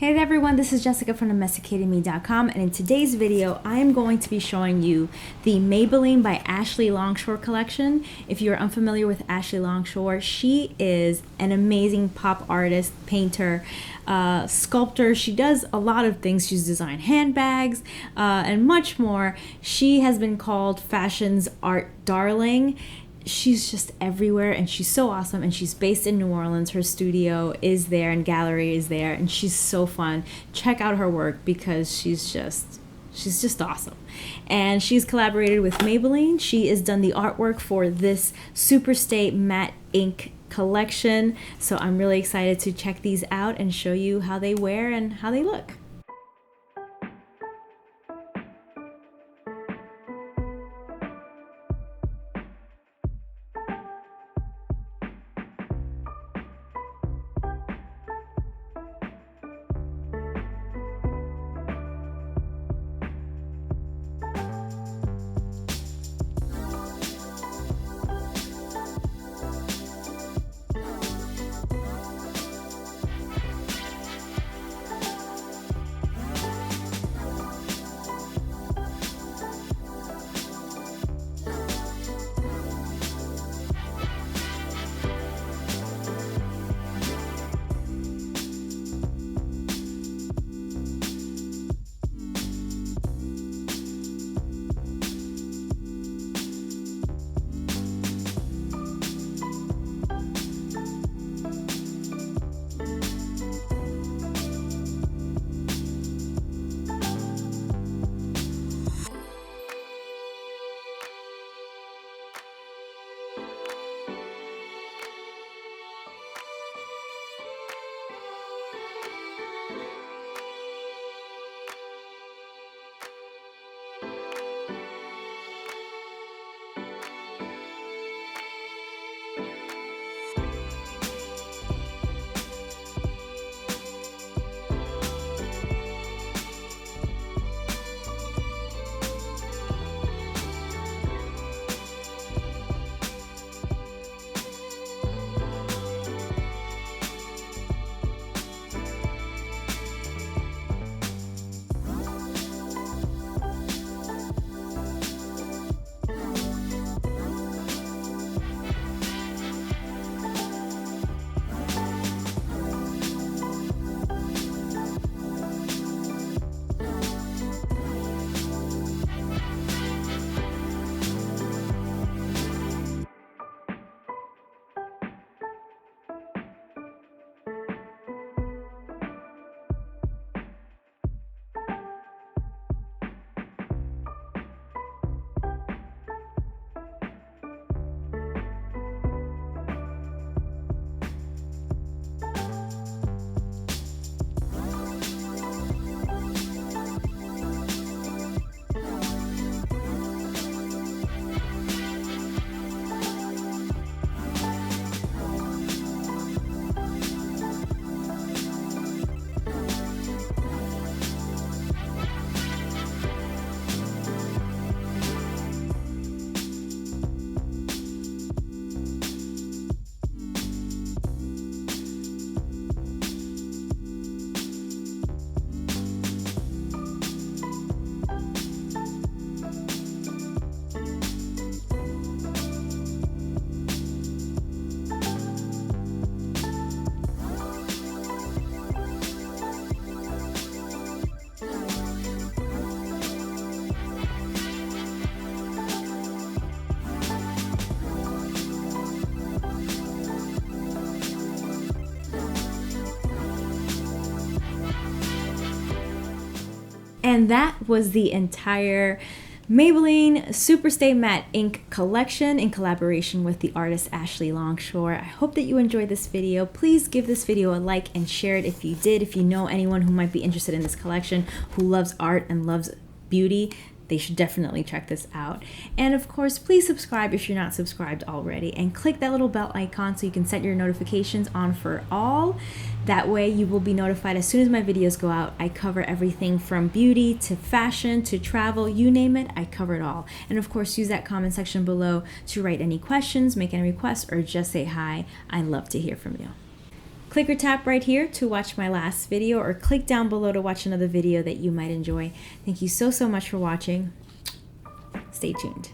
Hey there everyone, this is Jessica from DomesticatedMe.com, and in today's video I am going to be showing you the Maybelline by Ashley Longshore collection. If you're unfamiliar with Ashley Longshore, she is an amazing pop artist, painter, sculptor. She does a lot of things. She's designed handbags and much more. She has been called fashion's art darling. She's just everywhere and she's so awesome, and she's based in New Orleans. Her studio is there and gallery is there, and she's so fun. Check out her work because she's just awesome. And she's collaborated with Maybelline. She has done the artwork for this Superstay Matte Ink collection. So I'm really excited to check these out and show you how they wear and how they look. And that was the entire Maybelline Superstay Matte Ink collection in collaboration with the artist Ashley Longshore. I hope that you enjoyed this video. Please give this video a like and share it if you did. If you know anyone who might be interested in this collection, who loves art and loves beauty, they should definitely check this out. And of course, please subscribe if you're not subscribed already, and click that little bell icon so you can set your notifications on for all. That way you will be notified as soon as my videos go out. I cover everything from beauty to fashion to travel, you name it, I cover it all. And of course, use that comment section below to write any questions, make any requests, or just say hi. I love to hear from you. Click or tap right here to watch my last video, or click down below to watch another video that you might enjoy. Thank you so much for watching. Stay tuned.